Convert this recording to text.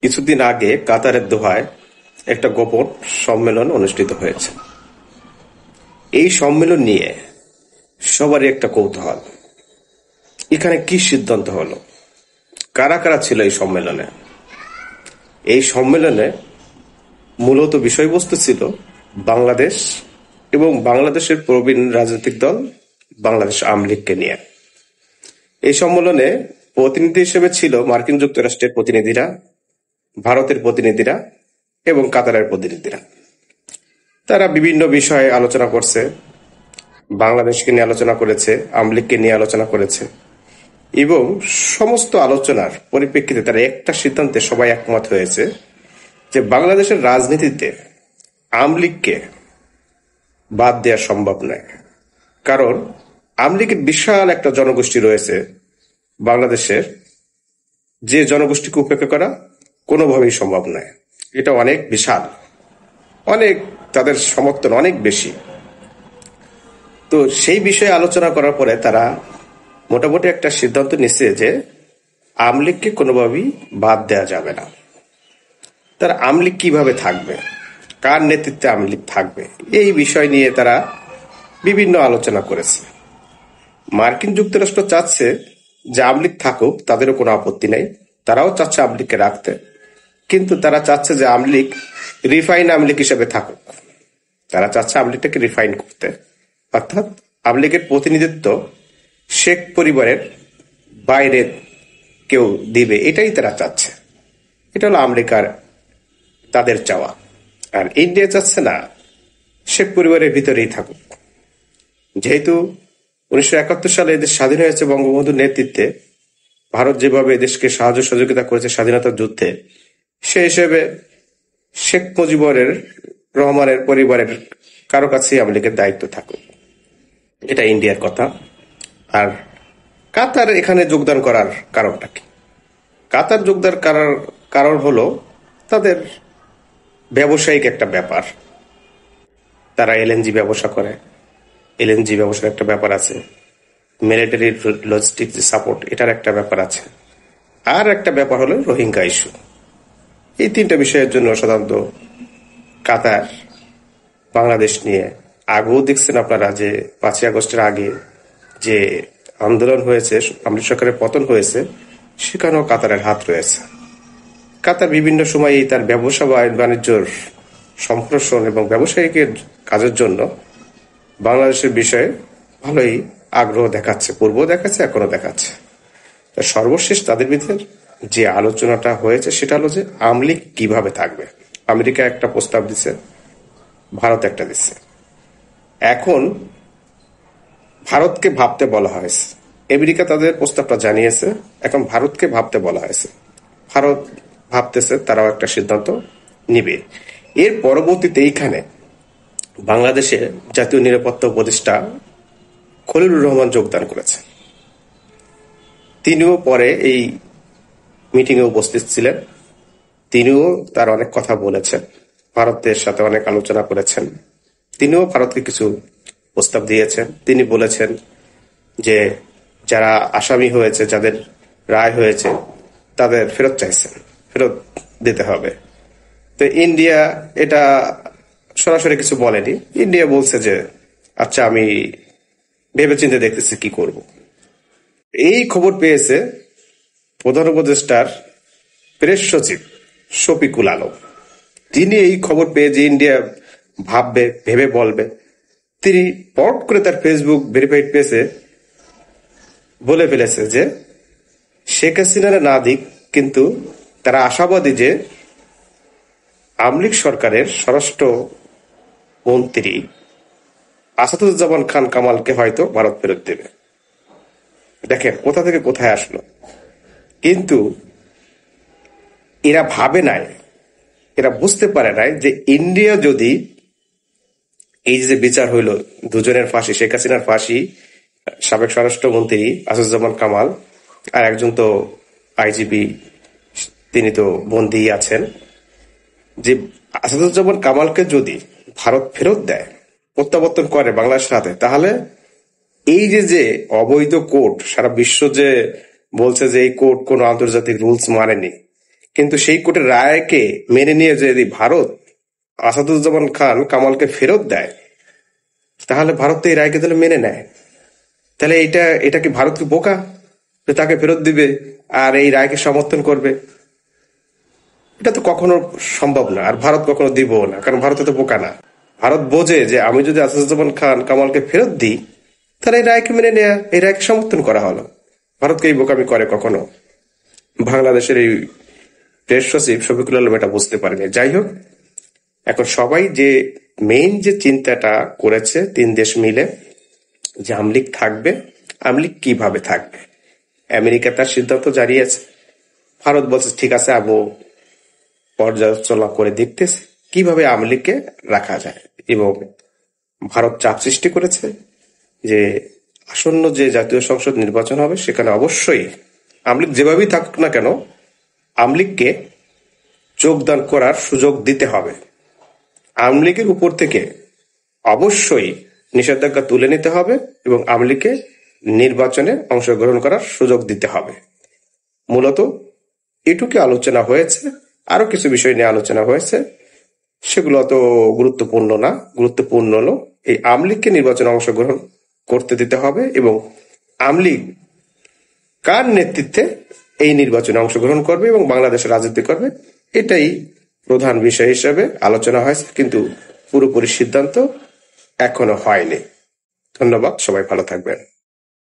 কিছুদিন আগে কাতারের দোহায় একটা গোপন সম্মেলন অনুষ্ঠিত হয়েছে। এই সম্মেলন নিয়ে সবারই একটা কৌতূহল, এখানে কি সিদ্ধান্ত হলো, কারা কারা ছিল এই সম্মেলনে। এই সম্মেলনে মূলত বিষয়বস্তু ছিল বাংলাদেশ এবং বাংলাদেশের প্রবীণ রাজনৈতিক দল বাংলাদেশ আওয়ামী লীগকে নিয়ে। এই সম্মেলনে প্রতিনিধি হিসেবে ছিল মার্কিন যুক্তরাষ্ট্রের প্রতিনিধিরা, ভারতের প্রতিনিধিরা এবং কাতারের প্রতিনিধিরা। তারা বিভিন্ন বিষয়ে আলোচনা করছে, বাংলাদেশকে নিয়ে আলোচনা করেছে, আওয়ামী লীগকে নিয়ে আলোচনা করেছে এবং সমস্ত আলোচনার পরিপ্রেক্ষিতে তারা একটা সিদ্ধান্তে সবাই একমত হয়েছে যে বাংলাদেশের রাজনীতিতে আওয়ামী লীগকে বাদ দেওয়া সম্ভব নয়। কারণ আওয়ামী লীগের বিশাল একটা জনগোষ্ঠী রয়েছে বাংলাদেশের, যে জনগোষ্ঠীকে উপেক্ষা করা কোনোভাবেই সম্ভব নয়। এটা অনেক বিশাল, অনেক, তাদের সমর্থন অনেক বেশি। তো সেই বিষয়ে আলোচনা করার পরে তারা মোটামুটি একটা সিদ্ধান্ত নিচ্ছে যে আওয়ামী লীগকে কোনোভাবেই বাদ দেওয়া যাবে না। তারা আওয়ামী লীগ কিভাবে থাকবে, কার নেতৃত্বে আওয়ামী লীগ থাকবে, এই বিষয় নিয়ে তারা বিভিন্ন আলোচনা করেছে। মার্কিন যুক্তরাষ্ট্র চাচ্ছে যে আওয়ামী লীগ থাকুক, তাদেরও কোনো আপত্তি নেই, তারাও চাচ্ছে আওয়ামী লীগকে রাখতে, কিন্তু তারা চাচ্ছে যে আওয়ামী লীগ রিফাইন আওয়ামী লীগ হিসেবে থাকুক। তারা চাচ্ছে আওয়ামী লীগটাকে রিফাইন করতে, অর্থাৎ আওয়ামী লীগের প্রতিনিধিত্ব শেখ পরিবারের বাইরে কেউ দিবে, এটাই তারা চাচ্ছে। এটা হলো আমেরিকার তাদের চাওয়া। আর ইন্ডিয়া চাচ্ছে না, শেখ পরিবারের ভিতরেই থাকুক। যেহেতু 1971 সালে এদেশ স্বাধীন হয়েছে বঙ্গবন্ধুর নেতৃত্বে, ভারত যেভাবে দেশকে সাহায্য সহযোগিতা করেছে স্বাধীনতার যুদ্ধে, সে হিসেবে শেখ মুজিবুর রহমানের পরিবারের কারো কাছেই আওয়ামী লীগের দায়িত্ব থাকুক, এটা ইন্ডিয়ার কথা। আর কাতার এখানে যোগদান করার কারণটা কি? কাতার যোগদান করার কারণ হলো তাদের ব্যবসায়িক একটা ব্যাপার। তারা এলএনজি ব্যবসা করে, এলএনজি ব্যবসার একটা ব্যাপার আছে, মিলিটারি লজিস্টিক সাপোর্ট, এটার একটা ব্যাপার আছে, আর একটা ব্যাপার হলো রোহিঙ্গা ইস্যু। এই তিনটা বিষয়ের জন্য সাধারণত কাতার বাংলাদেশ নিয়ে, আগেও দেখছেন আপনারা যে 5ই আগস্টের আগে যে আন্দোলন হয়েছে, আওয়ামী সরকারের পতন হয়েছে, সেখানেও কাতারের হাত রয়েছে। কাতার বিভিন্ন সময় তার ব্যবসা বাণিজ্যর সম্প্রসারণ এবং ব্যবসায়িকের কাজের জন্য বাংলাদেশের বিষয়ে ভালোই আগ্রহ দেখাচ্ছে, পূর্বেও দেখাচ্ছে, এখনো দেখাচ্ছে। সর্বশেষ তাদের ভিতরে যে আলোচনাটা হয়েছে সেটা হলো যে আওয়ামী লীগ কিভাবে থাকবে। আমেরিকা একটা প্রস্তাব দিচ্ছে, ভারত একটা দিচ্ছে। এখন ভারতকে ভাবতে বলা হয়েছে, আমেরিকা তাদের প্রস্তাবটা জানিয়েছে, এখন ভারতকে ভাবতে বলা হয়েছে। ভারত ভাবতেছে তারাও একটা সিদ্ধান্ত নিবে। এর পরবর্তীতে এইখানে বাংলাদেশের জাতীয় নিরাপত্তা উপদেষ্টা খলিলুর রহমান যোগদান করেছেন। তিনিও পরে এই মিটিংয়ে উপস্থিত ছিলেন, তিনিও তার অনেক কথা বলেছেন, ভারতের সাথে অনেক আলোচনা করেছেন। তিনিও ভারতকে কিছু প্রস্তাব দিয়েছেন। তিনি বলেছেন যে যারা আসামি হয়েছে, যাদের রায় হয়েছে, তাদের ফেরত চাইছেন, ফেরত দিতে হবে। তো ইন্ডিয়া এটা সরাসরি কিছু বলেনি। ইন্ডিয়া বলছে যে আচ্ছা, আমি ভেবেচিন্তে দেখতেছি কি করব। এই খবর পেয়েছে প্রধান উপদেষ্টার প্রেস সচিব শফিকুল আলম। তিনি এই খবর পেয়ে যে ইন্ডিয়া ভাববে, ভেবে বলবে, তিনি পট করে তার ফেসবুক ভেরিফাইড পেজে বলে ফেলেছে যে শেখ হাসিনারা না দিক, কিন্তু তারা আশাবাদী যে আওয়ামী লীগ সরকারের স্বরাষ্ট্র মন্ত্রী আসাদুজ্জামান খান কামালকে হয়তো ভারত ফেরত দেবে। দেখেন কোথা থেকে কোথায় আসলো। কিন্তু এরা ভাবে নাই, এরা বুঝতে পারে নাই যে ইন্ডিয়া যদি এই যে বিচার হইল দুজনের ফাঁসি, শেখ হাসিনার ফাঁসি, সাবেক স্বরাষ্ট্রমন্ত্রী আসাদুজ্জামান কামাল, আর একজন তো আইজিপি, তিনি তো বন্দী আছেন, যে আসাদুজ্জামান কামালকে যদি ভারত ফেরত দেয়, প্রত্যাবর্তন করে বাংলাদেশের হাতে, তাহলে এই যে অবৈধ কোর্ট, সারা বিশ্ব যে বলছে যে এই কোর্ট কোনো আন্তর্জাতিক রুলস মানেনি, কিন্তু সেই কোর্টের রায়কে মেনে নিয়ে যদি ভারত আসাদুজ্জামান খান কামালকে ফেরত দেয়, তাহলে ভারত তো এই রায়কে তাহলে মেনে নেয়। তাহলে এটা কি ভারত কি বোকা যে তাকে ফেরত দিবে আর এই রায়কে সমর্থন করবে? এটা তো কখনো সম্ভব না, আর ভারত কখনো দিব না, কারণ ভারত তো বোকা না। ভারত বোঝে যে আমি যদি আসাদুজ্জামান খান কামালকে ফেরত দিই, তাহলে এই রায়কে মেনে নেয়া, এই রায়কে সমর্থন করা হলো। ভারতকে এই বোকামি করে কখনো? বাংলাদেশের এই প্রেস সচিব শফিকুল আলম এটা বুঝতে পারেনি। যাই হোক, এখন সবাই যে মেইন যে চিন্তাটা করেছে 3 দেশ মিলে, যে আমলিগ থাকবে, আমলিগ কিভাবে থাকবে। আমেরিকা তার সিদ্ধান্ত জানিয়েছে, ভারত বলছে ঠিক আছে, আবু পর্যালোচনা করে দেখতেছে কিভাবে আমলিগকে রাখা যায়। এবং ভারত চাপ সৃষ্টি করেছে যে আসন্ন যে জাতীয় সংসদ নির্বাচন হবে সেখানে অবশ্যই আমলিগ যেভাবেই থাকুক না কেন, আমলিগকে যোগদান করার সুযোগ দিতে হবে। আমলিগের উপর থেকে অবশ্যই নিষেধাজ্ঞা তুলে নিতে হবে এবং আমলিগকে নির্বাচনে অংশগ্রহণ করার সুযোগ দিতে হবে। মূলত এটুকু আলোচনা হয়েছে। আরো কিছু বিষয় নিয়ে আলোচনা হয়েছে, সেগুলো অত গুরুত্বপূর্ণ না। গুরুত্বপূর্ণ হলো এই আমলিগকে নির্বাচনে অংশগ্রহণ করতে দিতে হবে এবং আমলিগ কার নেতৃত্বে এই নির্বাচনে অংশগ্রহণ করবে এবং বাংলাদেশের রাজনীতি করবে, এটাই প্রধান বিষয় হিসেবে আলোচনা হয়েছে, কিন্তু পুরোপুরি সিদ্ধান্ত এখনো হয়নি। ধন্যবাদ, সবাই ভালো থাকবেন।